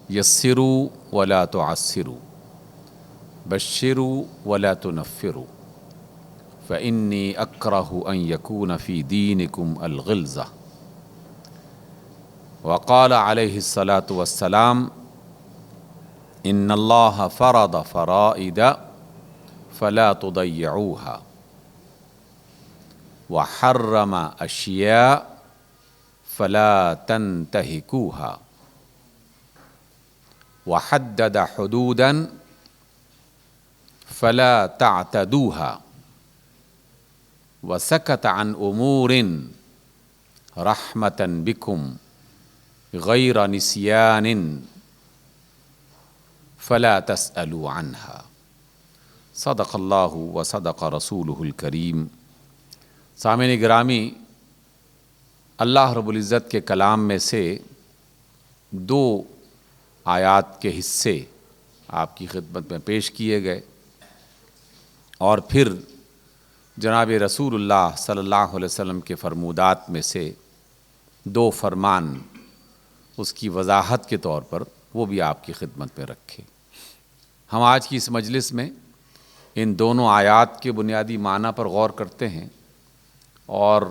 یسروا ولا تعسروا بشروا ولا تنفروا فإني أكره أن يكون في دينكم الغلظة وقال عليه الصلاة والسلام إن الله فرض فرائض فلا تضيعوها وحرم أشياء فلا تنتهكوها وحدد حدودا فلا تعتدوها وسكت عن أمور رحمة بكم غير نسيان فلا تسألوا عنها صدق اللہ وصدق رسولہ الکریم۔ سامعین گرامی، اللہ رب العزت کے کلام میں سے دو آیات کے حصے آپ کی خدمت میں پیش کیے گئے، اور پھر جناب رسول اللہ صلی اللہ علیہ وسلم کے فرمودات میں سے دو فرمان اس کی وضاحت کے طور پر وہ بھی آپ کی خدمت میں رکھے۔ ہم آج کی اس مجلس میں ان دونوں آیات کے بنیادی معنی پر غور کرتے ہیں اور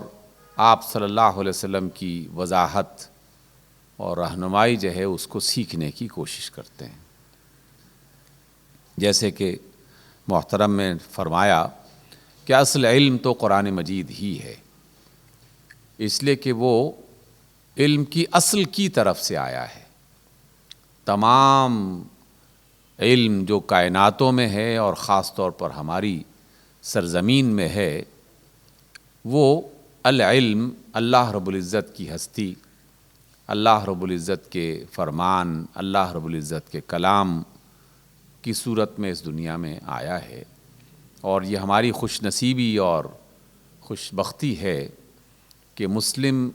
آپ صلی اللہ علیہ وسلم کی وضاحت اور رہنمائی جو ہے اس کو سیکھنے کی کوشش کرتے ہیں۔ جیسے کہ محترم میں فرمایا کہ اصل علم تو قرآن مجید ہی ہے، اس لیے کہ وہ علم کی اصل کی طرف سے آیا ہے۔ تمام علم جو کائناتوں میں ہے اور خاص طور پر ہماری سرزمین میں ہے، وہ العلم اللہ رب العزت کی ہستی، اللہ رب العزت کے فرمان، اللہ رب العزت کے کلام کی صورت میں اس دنیا میں آیا ہے۔ اور یہ ہماری خوش نصیبی اور خوش بختی ہے کہ مسلم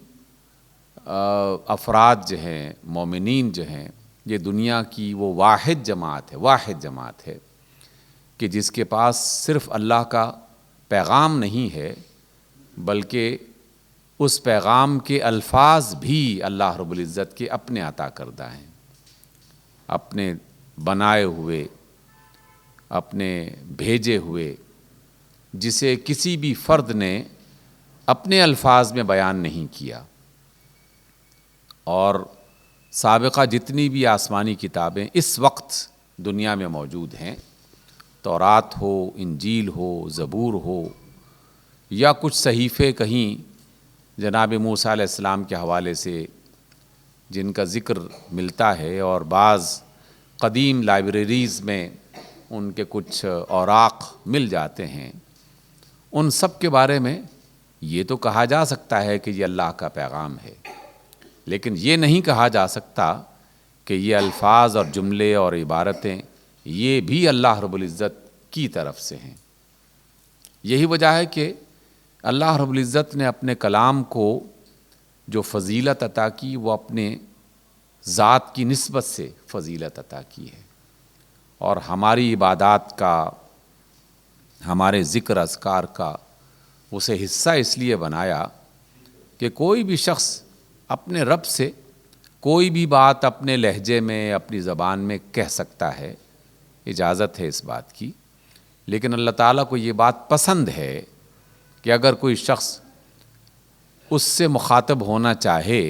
افراد جو ہیں، مومنین جو ہیں، یہ دنیا کی وہ واحد جماعت ہے کہ جس کے پاس صرف اللہ کا پیغام نہیں ہے بلکہ اس پیغام کے الفاظ بھی اللہ رب العزت کے اپنے عطا کردہ ہیں، اپنے بنائے ہوئے، اپنے بھیجے ہوئے، جسے کسی بھی فرد نے اپنے الفاظ میں بیان نہیں کیا۔ اور سابقہ جتنی بھی آسمانی کتابیں اس وقت دنیا میں موجود ہیں، تورات ہو، انجیل ہو، زبور ہو، یا کچھ صحیفے کہیں جناب موسیٰ علیہ السلام کے حوالے سے جن کا ذکر ملتا ہے، اور بعض قدیم لائبریریز میں ان کے کچھ اوراق مل جاتے ہیں، ان سب کے بارے میں یہ تو کہا جا سکتا ہے کہ یہ اللہ کا پیغام ہے، لیکن یہ نہیں کہا جا سکتا کہ یہ الفاظ اور جملے اور عبارتیں یہ بھی اللہ رب العزت کی طرف سے ہیں۔ یہی وجہ ہے کہ اللہ رب العزت نے اپنے کلام کو جو فضیلت عطا کی وہ اپنے ذات کی نسبت سے فضیلت عطا کی ہے، اور ہماری عبادات کا، ہمارے ذکر اذکار کا اسے حصہ اس لیے بنایا کہ کوئی بھی شخص اپنے رب سے کوئی بھی بات اپنے لہجے میں، اپنی زبان میں کہہ سکتا ہے، اجازت ہے اس بات کی، لیکن اللہ تعالیٰ کو یہ بات پسند ہے کہ اگر کوئی شخص اس سے مخاطب ہونا چاہے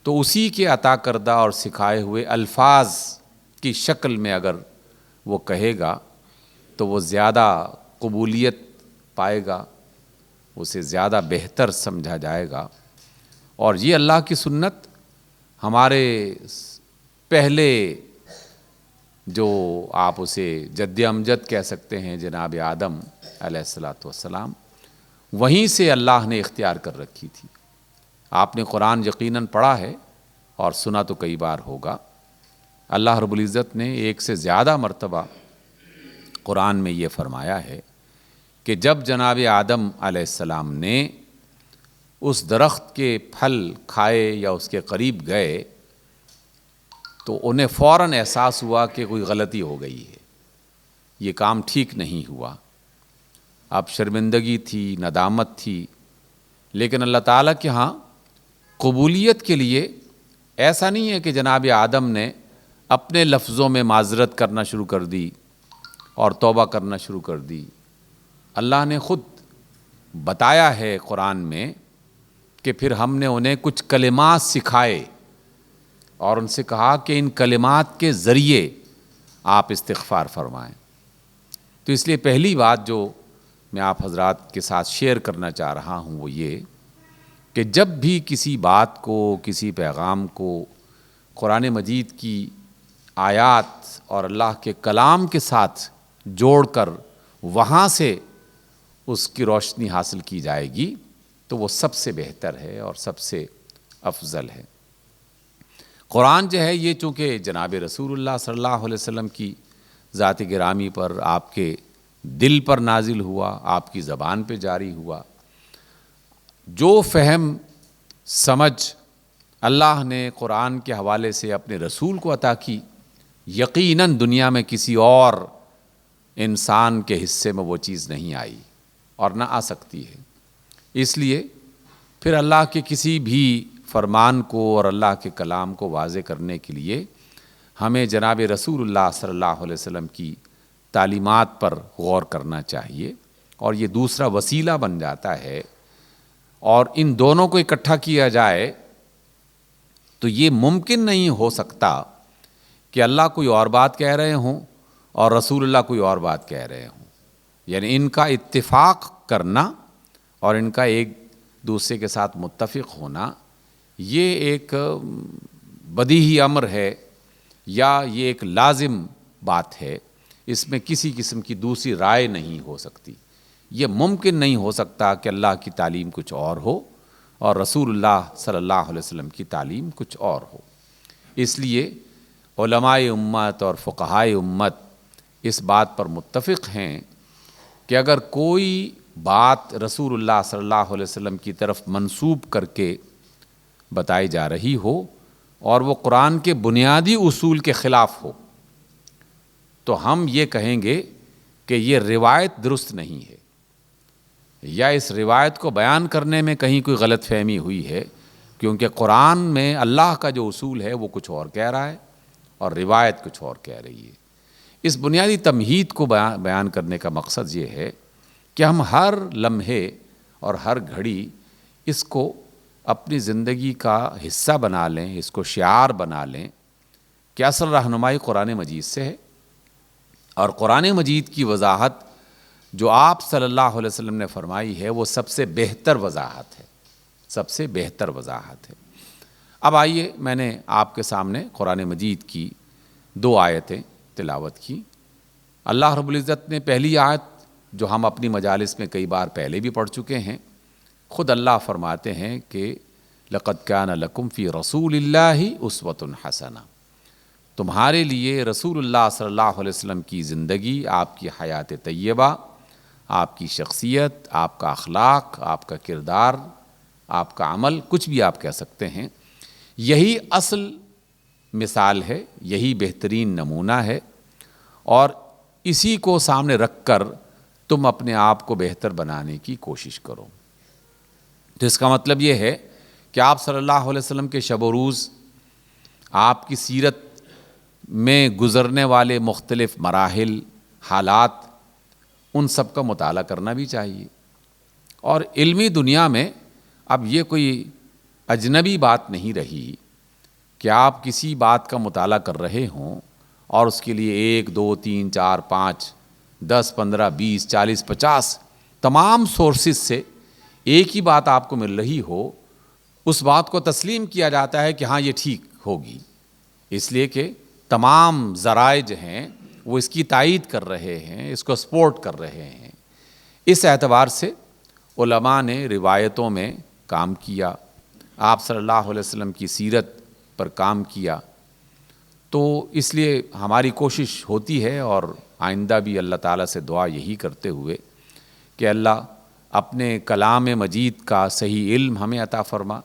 تو اسی کے عطا کردہ اور سکھائے ہوئے الفاظ کی شکل میں اگر وہ کہے گا تو وہ زیادہ قبولیت پائے گا، اسے زیادہ بہتر سمجھا جائے گا۔ اور یہ اللہ کی سنت ہمارے پہلے جو آپ اسے جد امجد کہہ سکتے ہیں جناب آدم علیہ السلام، وہیں سے اللہ نے اختیار کر رکھی تھی۔ آپ نے قرآن یقیناً پڑھا ہے اور سنا تو کئی بار ہوگا۔ اللہ رب العزت نے ایک سے زیادہ مرتبہ قرآن میں یہ فرمایا ہے کہ جب جناب آدم علیہ السلام نے اس درخت کے پھل کھائے یا اس کے قریب گئے تو انہیں فوراً احساس ہوا کہ کوئی غلطی ہو گئی ہے، یہ کام ٹھیک نہیں ہوا۔ اب شرمندگی تھی، ندامت تھی، لیکن اللہ تعالیٰ کے ہاں قبولیت کے لیے ایسا نہیں ہے کہ جناب آدم نے اپنے لفظوں میں معذرت کرنا شروع کر دی اور توبہ کرنا شروع کر دی۔ اللہ نے خود بتایا ہے قرآن میں کہ پھر ہم نے انہیں کچھ کلمات سکھائے اور ان سے کہا کہ ان کلمات کے ذریعے آپ استغفار فرمائیں۔ تو اس لیے پہلی بات جو میں آپ حضرات کے ساتھ شیئر کرنا چاہ رہا ہوں وہ یہ کہ جب بھی کسی بات کو، کسی پیغام کو قرآن مجید کی آیات اور اللہ کے کلام کے ساتھ جوڑ کر وہاں سے اس کی روشنی حاصل کی جائے گی تو وہ سب سے بہتر ہے اور سب سے افضل ہے۔ قرآن جو ہے یہ چونکہ جناب رسول اللہ صلی اللہ علیہ وسلم کی ذات گرامی پر، آپ کے دل پر نازل ہوا، آپ کی زبان پہ جاری ہوا، جو فہم سمجھ اللہ نے قرآن کے حوالے سے اپنے رسول کو عطا کی، یقیناً دنیا میں کسی اور انسان کے حصے میں وہ چیز نہیں آئی اور نہ آ سکتی ہے۔ اس لیے پھر اللہ کے کسی بھی فرمان کو اور اللہ کے کلام کو واضح کرنے کے لیے ہمیں جناب رسول اللہ صلی اللہ علیہ وسلم کی تعلیمات پر غور کرنا چاہیے، اور یہ دوسرا وسیلہ بن جاتا ہے۔ اور ان دونوں کو اکٹھا کیا جائے تو یہ ممکن نہیں ہو سکتا کہ اللہ کوئی اور بات کہہ رہے ہوں اور رسول اللہ کوئی اور بات کہہ رہے ہوں، یعنی ان کا اتفاق کرنا اور ان کا ایک دوسرے کے ساتھ متفق ہونا یہ ایک بدیہی امر ہے یا یہ ایک لازم بات ہے، اس میں کسی قسم کی دوسری رائے نہیں ہو سکتی۔ یہ ممکن نہیں ہو سکتا کہ اللہ کی تعلیم کچھ اور ہو اور رسول اللہ صلی اللہ علیہ وسلم کی تعلیم کچھ اور ہو۔ اس لیے علماء امت اور فقہائے امت اس بات پر متفق ہیں کہ اگر کوئی بات رسول اللہ صلی اللہ علیہ وسلم کی طرف منسوب کر کے بتائی جا رہی ہو اور وہ قرآن کے بنیادی اصول کے خلاف ہو تو ہم یہ کہیں گے کہ یہ روایت درست نہیں ہے، یا اس روایت کو بیان کرنے میں کہیں کوئی غلط فہمی ہوئی ہے، کیونکہ قرآن میں اللہ کا جو اصول ہے وہ کچھ اور کہہ رہا ہے اور روایت کچھ اور کہہ رہی ہے۔ اس بنیادی تمہید کو بیان کرنے کا مقصد یہ ہے کہ ہم ہر لمحے اور ہر گھڑی اس کو اپنی زندگی کا حصہ بنا لیں، اس کو شعار بنا لیں کہ اصل رہنمائی قرآن مجید سے ہے، اور قرآن مجید کی وضاحت جو آپ صلی اللہ علیہ وسلم نے فرمائی ہے وہ سب سے بہتر وضاحت ہے، سب سے بہتر وضاحت ہے۔ اب آئیے، میں نے آپ کے سامنے قرآن مجید کی 2 آیتیں تلاوت کی۔ اللہ رب العزت نے پہلی آیت جو ہم اپنی مجالس میں کئی بار پہلے بھی پڑھ چکے ہیں، خود اللہ فرماتے ہیں کہ لَقَدْ كَانَ لَكُمْ فِي رَسُولِ اللَّهِ أُسْوَةٌ حَسَنَةٌ، تمہارے لیے رسول اللہ صلی اللہ علیہ وسلم کی زندگی، آپ کی حیات طیبہ، آپ کی شخصیت، آپ کا اخلاق، آپ کا کردار، آپ کا عمل، کچھ بھی آپ کہہ سکتے ہیں، یہی اصل مثال ہے، یہی بہترین نمونہ ہے، اور اسی کو سامنے رکھ کر تم اپنے آپ کو بہتر بنانے کی کوشش کرو۔ تو اس کا مطلب یہ ہے کہ آپ صلی اللہ علیہ وسلم کے شب و روز، آپ کی سیرت میں گزرنے والے مختلف مراحل، حالات، ان سب کا مطالعہ کرنا بھی چاہیے۔ اور علمی دنیا میں اب یہ کوئی اجنبی بات نہیں رہی کہ آپ کسی بات کا مطالعہ کر رہے ہوں اور اس کے لیے 1 2 3 4 5 10 15 20 40 50 تمام سورسز سے ایک ہی بات آپ کو مل رہی ہو، اس بات کو تسلیم کیا جاتا ہے کہ ہاں یہ ٹھیک ہوگی، اس لیے کہ تمام ذرائع جو ہیں وہ اس کی تائید کر رہے ہیں، اس کو سپورٹ کر رہے ہیں۔ اس اعتبار سے علماء نے روایتوں میں کام کیا، آپ صلی اللہ علیہ وسلم کی سیرت پر کام کیا، تو اس لیے ہماری کوشش ہوتی ہے اور آئندہ بھی اللہ تعالیٰ سے دعا یہی کرتے ہوئے کہ اللہ اپنے کلام مجید کا صحیح علم ہمیں عطا فرما،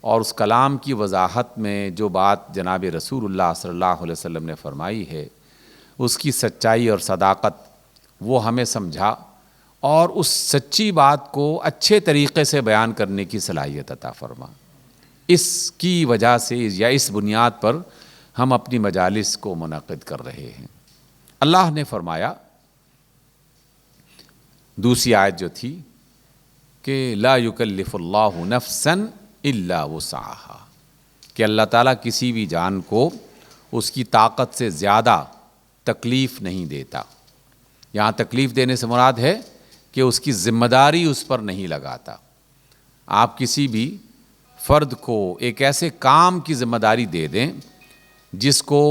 اور اس کلام کی وضاحت میں جو بات جناب رسول اللہ صلی اللہ علیہ وسلم نے فرمائی ہے اس کی سچائی اور صداقت وہ ہمیں سمجھا، اور اس سچی بات کو اچھے طریقے سے بیان کرنے کی صلاحیت عطا فرما۔ اس کی وجہ سے یا اس بنیاد پر ہم اپنی مجالس کو منعقد کر رہے ہیں۔ اللہ نے فرمایا دوسری آیت جو تھی کہ لا یکلف اللہ نفسا الا وسعها، کہ اللہ تعالیٰ کسی بھی جان کو اس کی طاقت سے زیادہ تکلیف نہیں دیتا۔ یہاں تکلیف دینے سے مراد ہے کہ اس کی ذمہ داری اس پر نہیں لگاتا۔ آپ کسی بھی فرد کو ایک ایسے کام کی ذمہ داری دے دیں جس کو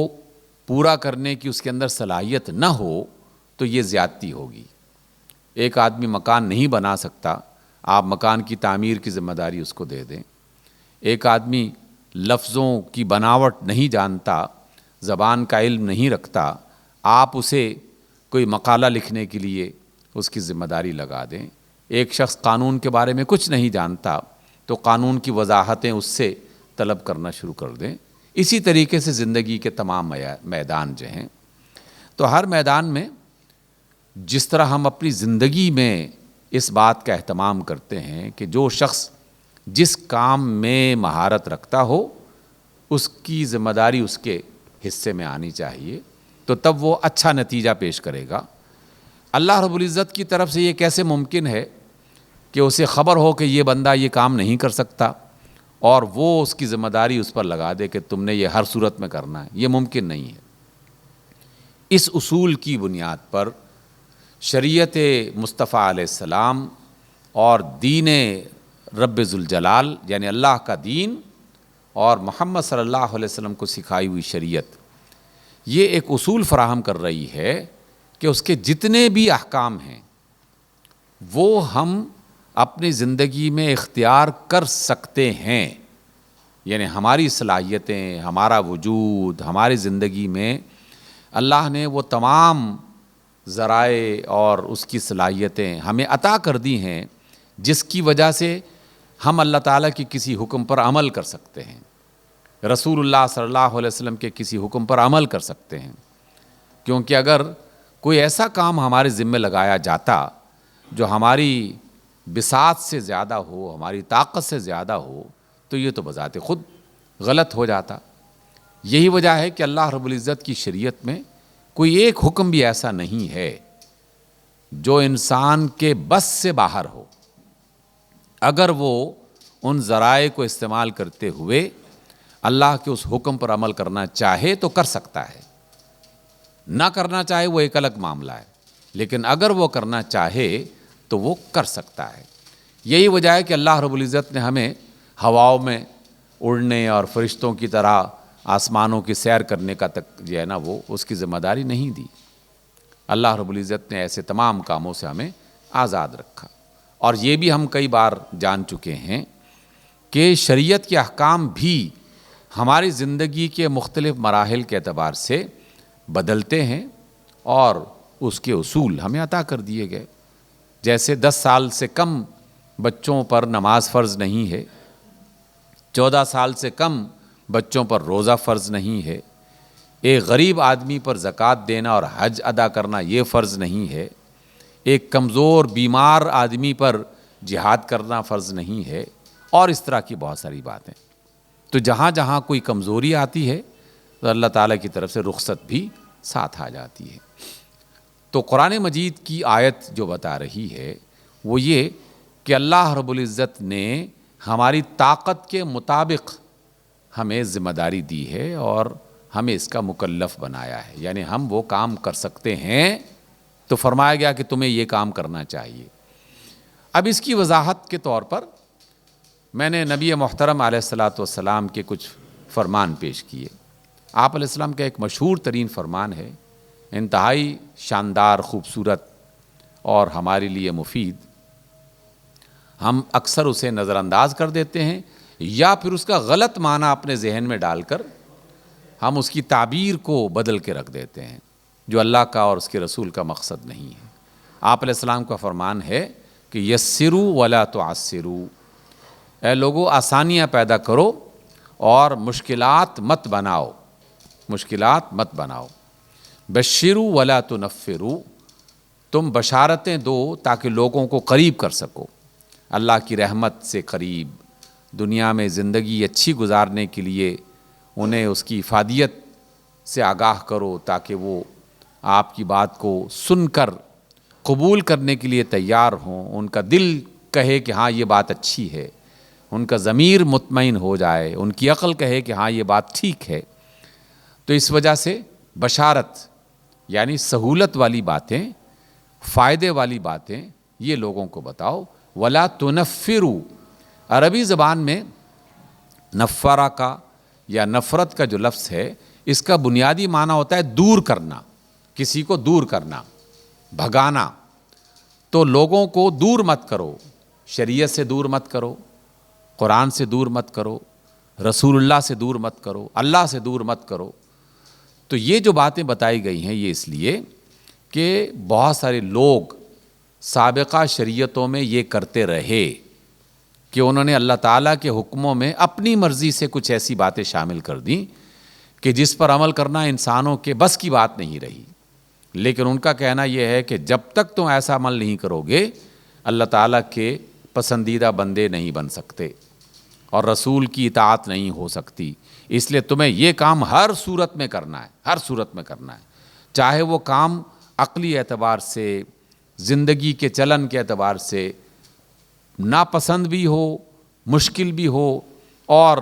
پورا کرنے کی اس کے اندر صلاحیت نہ ہو تو یہ زیادتی ہوگی۔ ایک آدمی مکان نہیں بنا سکتا، آپ مکان کی تعمیر کی ذمہ داری اس کو دے دیں۔ ایک آدمی لفظوں کی بناوٹ نہیں جانتا، زبان کا علم نہیں رکھتا، آپ اسے کوئی مقالہ لکھنے کے لیے اس کی ذمہ داری لگا دیں۔ ایک شخص قانون کے بارے میں کچھ نہیں جانتا تو قانون کی وضاحتیں اس سے طلب کرنا شروع کر دیں۔ اسی طریقے سے زندگی کے تمام میدان جو ہیں، تو ہر میدان میں جس طرح ہم اپنی زندگی میں اس بات کا اہتمام کرتے ہیں کہ جو شخص جس کام میں مہارت رکھتا ہو اس کی ذمہ داری اس کے حصے میں آنی چاہیے، تو تب وہ اچھا نتیجہ پیش کرے گا۔ اللہ رب العزت کی طرف سے یہ کیسے ممکن ہے کہ اسے خبر ہو کہ یہ بندہ یہ کام نہیں کر سکتا اور وہ اس کی ذمہ داری اس پر لگا دے کہ تم نے یہ ہر صورت میں کرنا ہے؟ یہ ممکن نہیں ہے۔ اس اصول کی بنیاد پر شریعت مصطفیٰ علیہ السلام اور دین رب ذوالجلال یعنی اللہ کا دین اور محمد صلی اللہ علیہ وسلم کو سکھائی ہوئی شریعت یہ ایک اصول فراہم کر رہی ہے کہ اس کے جتنے بھی احکام ہیں وہ ہم اپنی زندگی میں اختیار کر سکتے ہیں۔ یعنی ہماری صلاحیتیں، ہمارا وجود، ہماری زندگی میں اللہ نے وہ تمام ذرائع اور اس کی صلاحیتیں ہمیں عطا کر دی ہیں جس کی وجہ سے ہم اللہ تعالیٰ کی کسی حکم پر عمل کر سکتے ہیں، رسول اللہ صلی اللہ علیہ وسلم کے کسی حکم پر عمل کر سکتے ہیں۔ کیونکہ اگر کوئی ایسا کام ہمارے ذمہ لگایا جاتا جو ہماری بساط سے زیادہ ہو، ہماری طاقت سے زیادہ ہو، تو یہ تو بذات خود غلط ہو جاتا۔ یہی وجہ ہے کہ اللہ رب العزت کی شریعت میں کوئی ایک حکم بھی ایسا نہیں ہے جو انسان کے بس سے باہر ہو۔ اگر وہ ان ذرائع کو استعمال کرتے ہوئے اللہ کے اس حکم پر عمل کرنا چاہے تو کر سکتا ہے، نہ کرنا چاہے وہ ایک الگ معاملہ ہے، لیکن اگر وہ کرنا چاہے تو وہ کر سکتا ہے۔ یہی وجہ ہے کہ اللہ رب العزت نے ہمیں ہواؤں میں اڑنے اور فرشتوں کی طرح آسمانوں کی سیر کرنے کا تک جو ہے نا وہ اس کی ذمہ داری نہیں دی۔ اللہ رب العزت نے ایسے تمام کاموں سے ہمیں آزاد رکھا۔ اور یہ بھی ہم کئی بار جان چکے ہیں کہ شریعت کے احکام بھی ہماری زندگی کے مختلف مراحل کے اعتبار سے بدلتے ہیں اور اس کے اصول ہمیں عطا کر دیے گئے۔ جیسے 10 سال سے کم بچوں پر نماز فرض نہیں ہے، 14 سال سے کم بچوں پر روزہ فرض نہیں ہے، ایک غریب آدمی پر زکوٰۃ دینا اور حج ادا کرنا یہ فرض نہیں ہے، ایک کمزور بیمار آدمی پر جہاد کرنا فرض نہیں ہے، اور اس طرح کی بہت ساری باتیں۔ تو جہاں جہاں کوئی کمزوری آتی ہے تو اللہ تعالیٰ کی طرف سے رخصت بھی ساتھ آ جاتی ہے۔ تو قرآن مجید کی آیت جو بتا رہی ہے وہ یہ کہ اللہ رب العزت نے ہماری طاقت کے مطابق ہمیں ذمہ داری دی ہے اور ہمیں اس کا مکلف بنایا ہے، یعنی ہم وہ کام کر سکتے ہیں تو فرمایا گیا کہ تمہیں یہ کام کرنا چاہیے۔ اب اس کی وضاحت کے طور پر میں نے نبی محترم علیہ الصلاۃ والسلام کے کچھ فرمان پیش کیے۔ آپ علیہ السلام کا ایک مشہور ترین فرمان ہے، انتہائی شاندار، خوبصورت اور ہمارے لیے مفید۔ ہم اکثر اسے نظر انداز کر دیتے ہیں یا پھر اس کا غلط معنی اپنے ذہن میں ڈال کر ہم اس کی تعبیر کو بدل کے رکھ دیتے ہیں، جو اللہ کا اور اس کے رسول کا مقصد نہیں ہے۔ آپ علیہ السلام کا فرمان ہے کہ یسروا ولا تعسروا، اے لوگو آسانیاں پیدا کرو اور مشکلات مت بناؤ، مشکلات مت بناؤ۔ بشروا ولا تنفروا، تم بشارتیں دو تاکہ لوگوں کو قریب کر سکو، اللہ کی رحمت سے قریب، دنیا میں زندگی اچھی گزارنے کے لیے انہیں اس کی افادیت سے آگاہ کرو تاکہ وہ آپ کی بات کو سن کر قبول کرنے کے لیے تیار ہوں، ان کا دل کہے کہ ہاں یہ بات اچھی ہے، ان کا ضمیر مطمئن ہو جائے، ان کی عقل کہے کہ ہاں یہ بات ٹھیک ہے۔ تو اس وجہ سے بشارت یعنی سہولت والی باتیں، فائدے والی باتیں یہ لوگوں کو بتاؤ۔ ولا تنفروا، عربی زبان میں نفرہ کا یا نفرت کا جو لفظ ہے اس کا بنیادی معنی ہوتا ہے دور کرنا، کسی کو دور کرنا، بھگانا۔ تو لوگوں کو دور مت کرو، شریعت سے دور مت کرو، قرآن سے دور مت کرو، رسول اللہ سے دور مت کرو، اللہ سے دور مت کرو۔ تو یہ جو باتیں بتائی گئی ہیں یہ اس لیے کہ بہت سارے لوگ سابقہ شریعتوں میں یہ کرتے رہے کہ انہوں نے اللہ تعالیٰ کے حکموں میں اپنی مرضی سے کچھ ایسی باتیں شامل کر دیں کہ جس پر عمل کرنا انسانوں کے بس کی بات نہیں رہی۔ لیکن ان کا کہنا یہ ہے کہ جب تک تم ایسا عمل نہیں کرو گے اللہ تعالیٰ کے پسندیدہ بندے نہیں بن سکتے اور رسول کی اطاعت نہیں ہو سکتی، اس لیے تمہیں یہ کام ہر صورت میں کرنا ہے، ہر صورت میں کرنا ہے، چاہے وہ کام عقلی اعتبار سے، زندگی کے چلن کے اعتبار سے ناپسند بھی ہو، مشکل بھی ہو، اور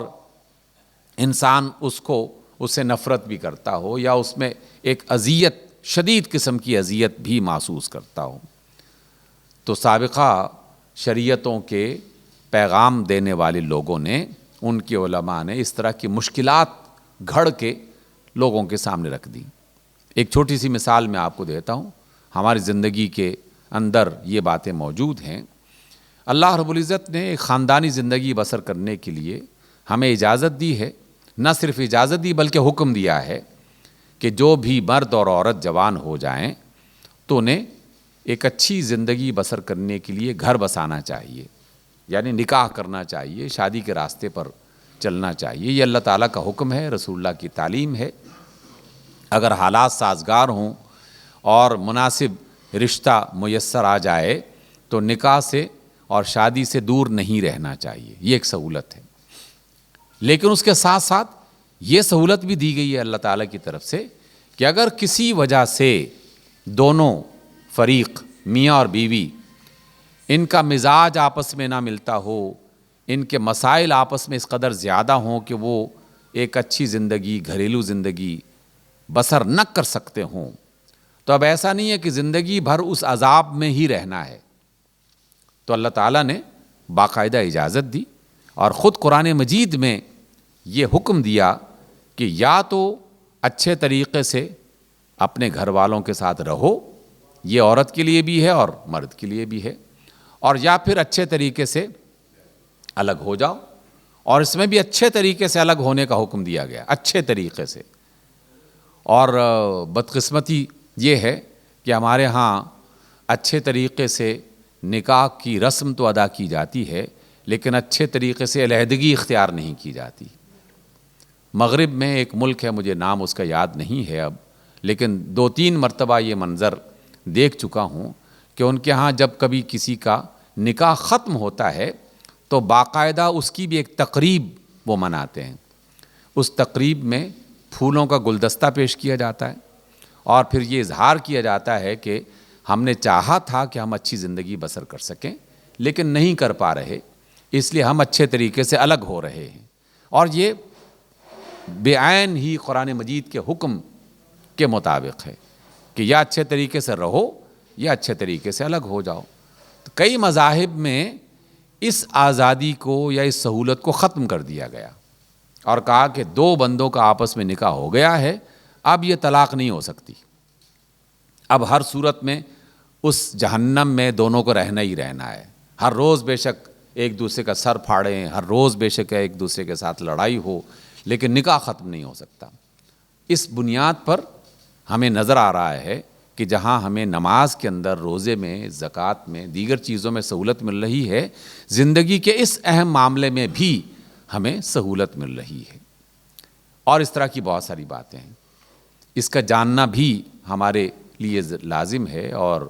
انسان اس سے نفرت بھی کرتا ہو یا اس میں ایک اذیت، شدید قسم کی اذیت بھی محسوس کرتا ہو۔ تو سابقہ شریعتوں کے پیغام دینے والے لوگوں نے، ان کے علماء نے اس طرح کی مشکلات گھڑ کے لوگوں کے سامنے رکھ دی۔ ایک چھوٹی سی مثال میں آپ کو دیتا ہوں، ہماری زندگی کے اندر یہ باتیں موجود ہیں۔ اللہ رب العزت نے ایک خاندانی زندگی بسر کرنے کے لیے ہمیں اجازت دی ہے، نہ صرف اجازت دی بلکہ حکم دیا ہے کہ جو بھی مرد اور عورت جوان ہو جائیں تو انہیں ایک اچھی زندگی بسر کرنے کے لیے گھر بسانا چاہیے، یعنی نکاح کرنا چاہیے، شادی کے راستے پر چلنا چاہیے۔ یہ اللہ تعالیٰ کا حکم ہے، رسول اللہ کی تعلیم ہے۔ اگر حالات سازگار ہوں اور مناسب رشتہ میسر آ جائے تو نکاح سے اور شادی سے دور نہیں رہنا چاہیے، یہ ایک سہولت ہے۔ لیکن اس کے ساتھ ساتھ یہ سہولت بھی دی گئی ہے اللہ تعالیٰ کی طرف سے کہ اگر کسی وجہ سے دونوں فریق، میاں اور بیوی، ان کا مزاج آپس میں نہ ملتا ہو، ان کے مسائل آپس میں اس قدر زیادہ ہوں کہ وہ ایک اچھی زندگی، گھریلو زندگی بسر نہ کر سکتے ہوں، تو اب ایسا نہیں ہے کہ زندگی بھر اس عذاب میں ہی رہنا ہے۔ تو اللہ تعالیٰ نے باقاعدہ اجازت دی اور خود قرآن مجید میں یہ حکم دیا کہ یا تو اچھے طریقے سے اپنے گھر والوں کے ساتھ رہو، یہ عورت کے لیے بھی ہے اور مرد کے لیے بھی ہے، اور یا پھر اچھے طریقے سے الگ ہو جاؤ، اور اس میں بھی اچھے طریقے سے الگ ہونے کا حکم دیا گیا، اچھے طریقے سے۔ اور بدقسمتی یہ ہے کہ ہمارے ہاں اچھے طریقے سے نکاح کی رسم تو ادا کی جاتی ہے لیکن اچھے طریقے سے علیحدگی اختیار نہیں کی جاتی۔ مغرب میں ایک ملک ہے، مجھے نام اس کا یاد نہیں ہے اب، لیکن 2-3 مرتبہ یہ منظر دیکھ چکا ہوں کہ ان کے ہاں جب کبھی کسی کا نکاح ختم ہوتا ہے تو باقاعدہ اس کی بھی ایک تقریب وہ مناتے ہیں۔ اس تقریب میں پھولوں کا گلدستہ پیش کیا جاتا ہے اور پھر یہ اظہار کیا جاتا ہے کہ ہم نے چاہا تھا کہ ہم اچھی زندگی بسر کر سکیں لیکن نہیں کر پا رہے، اس لیے ہم اچھے طریقے سے الگ ہو رہے ہیں۔ اور یہ بے عین ہی قرآن مجید کے حکم کے مطابق ہے کہ یا اچھے طریقے سے رہو یا اچھے طریقے سے الگ ہو جاؤ۔ تو کئی مذاہب میں اس آزادی کو یا اس سہولت کو ختم کر دیا گیا اور کہا کہ 2 بندوں کا آپس میں نکاح ہو گیا ہے، اب یہ طلاق نہیں ہو سکتی، اب ہر صورت میں اس جہنم میں دونوں کو رہنا ہی رہنا ہے۔ ہر روز بے شک ایک دوسرے کا سر پھاڑیں، ہر روز بے شک ایک دوسرے کے ساتھ لڑائی ہو، لیکن نکاح ختم نہیں ہو سکتا۔ اس بنیاد پر ہمیں نظر آ رہا ہے کہ جہاں ہمیں نماز کے اندر، روزے میں، زکوٰۃ میں، دیگر چیزوں میں سہولت مل رہی ہے، زندگی کے اس اہم معاملے میں بھی ہمیں سہولت مل رہی ہے۔ اور اس طرح کی بہت ساری باتیں ہیں، اس کا جاننا بھی ہمارے لیے لازم ہے، اور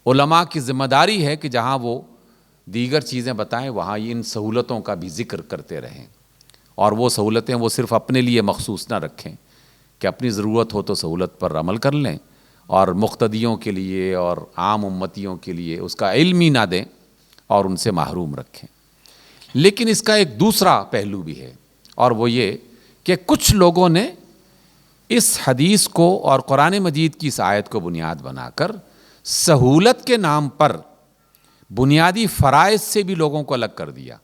علماء کی ذمہ داری ہے کہ جہاں وہ دیگر چیزیں بتائیں وہاں ان سہولتوں کا بھی ذکر کرتے رہیں، اور وہ سہولتیں وہ صرف اپنے لیے مخصوص نہ رکھیں کہ اپنی ضرورت ہو تو سہولت پر عمل کر لیں اور مقتدیوں کے لیے اور عام امتیوں کے لیے اس کا علم ہی نہ دیں اور ان سے محروم رکھیں۔ لیکن اس کا ایک دوسرا پہلو بھی ہے، اور وہ یہ کہ کچھ لوگوں نے اس حدیث کو اور قرآن مجید کی اس آیت کو بنیاد بنا کر سہولت کے نام پر بنیادی فرائض سے بھی لوگوں کو الگ کر دیا۔